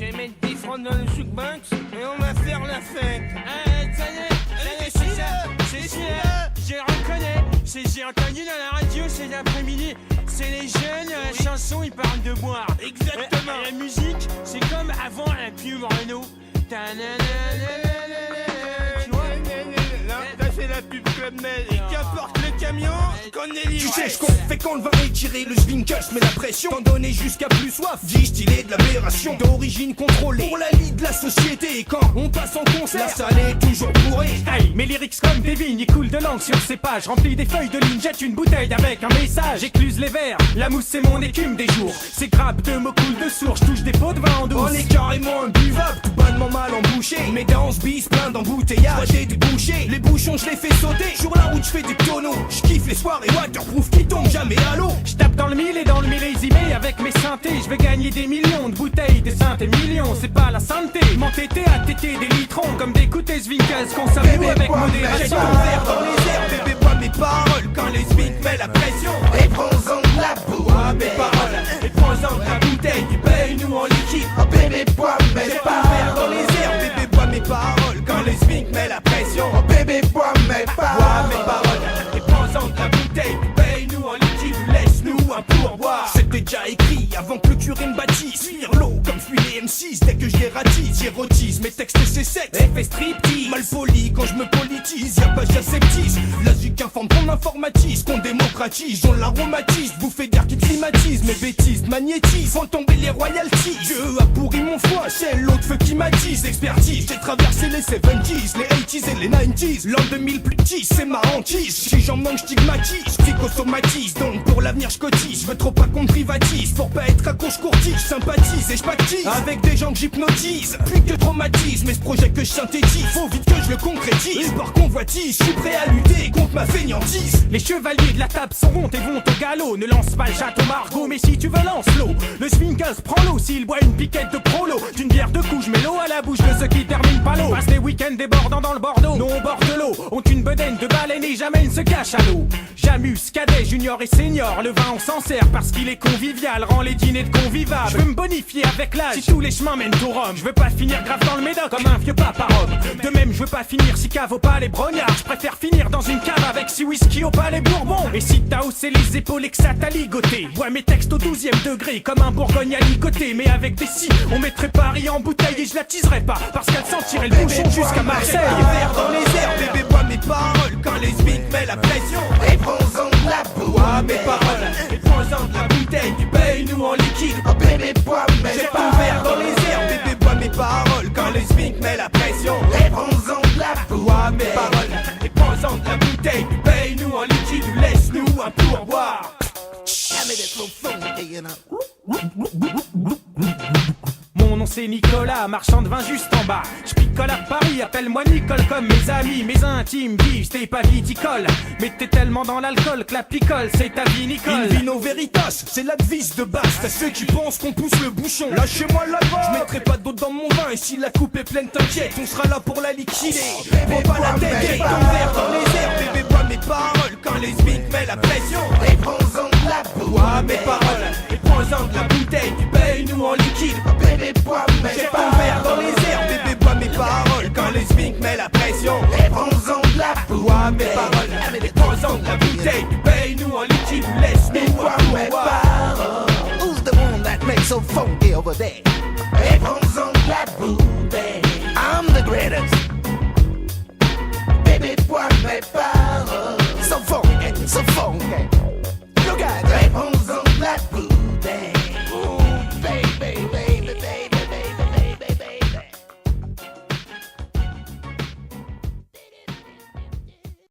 Je vais mettre 10 francs dans le jukebox et on va faire la fête. Ça y est, c'est ça, je reconnais, j'ai entendu dans la radio cet après-midi, c'est les jeunes, la chanson, ils parlent de boire. Exactement. La musique, c'est comme avant un pub Renault. Tu vois? Ça c'est la pub Club Med. Et qu'importe le camion, qu'on est livré. Tu sais ce qu'on fait quand le vin est tiré, le Svinkels met la pression. T'en donner jusqu'à plus soif, distillé de l'aberration. D'origine contrôlée, pour la vie de la société. Et quand on passe en concert, la salle est toujours bourrée. Hey, mes lyrics comme des vignes, ils coulent de langue sur ces pages. Remplis des feuilles de ligne, jette une bouteille avec un message. J'écluse les verres, la mousse c'est mon écume des jours. Ces grappes de mots coulent de sourds, touche des pots de vin en douce. On est carrément imbuvable, tout bonnement mal embouché. Mes danses bis plein d'embouteillages, j'ai débouché. Les bouchons je les fais sauter, sur la route je fais des tonneaux. Je kiffe les soirées waterproof qui tombent jamais à l'eau. Je tape dans le mille et dans le millésimé avec mes synthés. Je vais gagner des millions de bouteilles, des synthés millions. C'est pas la santé, m'entêter à téter des litrons comme des coutés Svinkels qu'on s'avoue avec modération. Jette ton verre dans les airs, bébé bois mes paroles. Quand les Svink met la pression, et prends-en de la bois mes paroles. Et prends-en de la bouteille, tu payes nous en liquide. Oh bébé bois mes Jette ton paroles. verre dans les airs, Bébé bois mes paroles. Quand les Svink met la pression, oh bébé bois mes Bois mes paroles. Et prends-en de la bouteille, paye-nous en liquide, laisse-nous un pourboire. C'était déjà écrit avant que le curé me baptise. Fuir l'eau comme fuit les M6 dès que je les ratisse. J'érotise mes textes c'est sexe, effet striptease. Mal poli quand je me politise, y'a pas j'aseptise. La ZUC informe qu'on informatise, qu'on démocratise. On l'aromatise, bouffée d'air qui climatise. Mes bêtises magnétisent, font tomber les royalties. Dieu a pourri mon foie, c'est l'autre feu qui m'attise. Expertise, j'ai traversé les 70s, les 80s et les 90s. L'an 2000 plus petit, c'est ma hantise. Si j'en manque, j'stigmatise, psychosomatise. Donc pour l'avenir, j'cotise. Je veux trop pas qu'on privatise. Pour pas être à gauche courtige, sympathise et j'pactise avec des gens que j'hypnotise. Plus que traumatisme, mais ce projet que je synthétise, faut vite que je le concrétise. Par convoitise, je suis prêt à lutter contre ma feignantise. Les chevaliers de la table s'en vont et vont au galop. Ne lance pas le château Margot, mais si tu veux lance l'eau. Le Svinkels prend l'eau s'il boit une piquette de prolo. D'une bière de couche, mets l'eau à la bouche de ceux qui terminent pas l'eau. Passe des week-ends débordant dans le Bordeaux. Non, au bord de l'eau, ont une bedaine de baleine et jamais ne se cache à l'eau. Jamus, cadet, junior et senior. Le vin on s'en sert parce qu'il est convivial, rend les dîners de convivables. Je veux me bonifier avec l'âge si tous les chemins mènent au Rhum. Je veux pas finir grave dans le Médoc comme un vieux papa Rome. De même je veux pas finir si cave au palais brognard. Je préfère finir dans une cave avec 6 whisky au palais Bourbon. Et si t'as haussé les épaules et que ça t'a ligoté, bois mes textes au 12e degré comme un Bourgogne à ligoter. Mais avec des si, on mettrait Paris en bouteille et je la teaserais pas parce qu'elle sentirait le bouchon jusqu'à Marseille. Verre dans les airs, bébé bois mes paroles. Quand les Svink met la pression, et prends-en de la bois mes paroles. Et prends-en de la bouteille, tu payes nous en liquide. Oh bébé bois mes paroles. Jette ton verre dans les airs, bébé bois mes paroles. Quand les Svink met la pression, et prends-en de la bois mes paroles. Et prends-en de la bouteille, tu payes nous en liquide. Laisse-nous un pourboire. Mon nom c'est Nicolas, marchand de vin juste en bas. Je picole à Paris, appelle-moi Nicole comme mes amis. Mes intimes disent t'es pas viticole, mais t'es tellement dans l'alcool que la picole c'est ta vie Nicole. Il vino veritas, c'est la devise de base. T'as ceux qui pensent qu'on pousse le bouchon. Lâchez-moi là-bas, je mettrai pas d'autre dans mon vin. Et si la coupe est pleine t'inquiète, on sera là pour la liquider. Prends pas la tête, jette ton verre dans les airs. Bébé bois mes paroles, quand les Svink met la pression. Et prends-en de la bois mes paroles. Et prends-en de la bouteille, tu payes nous en liquide. Bébé bois mes paroles. Jette ton verre dans les airs, bébé bois mes paroles. Quand les Svink met la pression. Et prends-en de la bois mes paroles. Et prends-en de la bouteille, tu payes nous en liquide. Laisse-nous boire mes paroles. Who's the one that makes so funky over there? Et prends-en de la bouteille. I'm the greatest. Bébé bois mes paroles. So funky, so funky.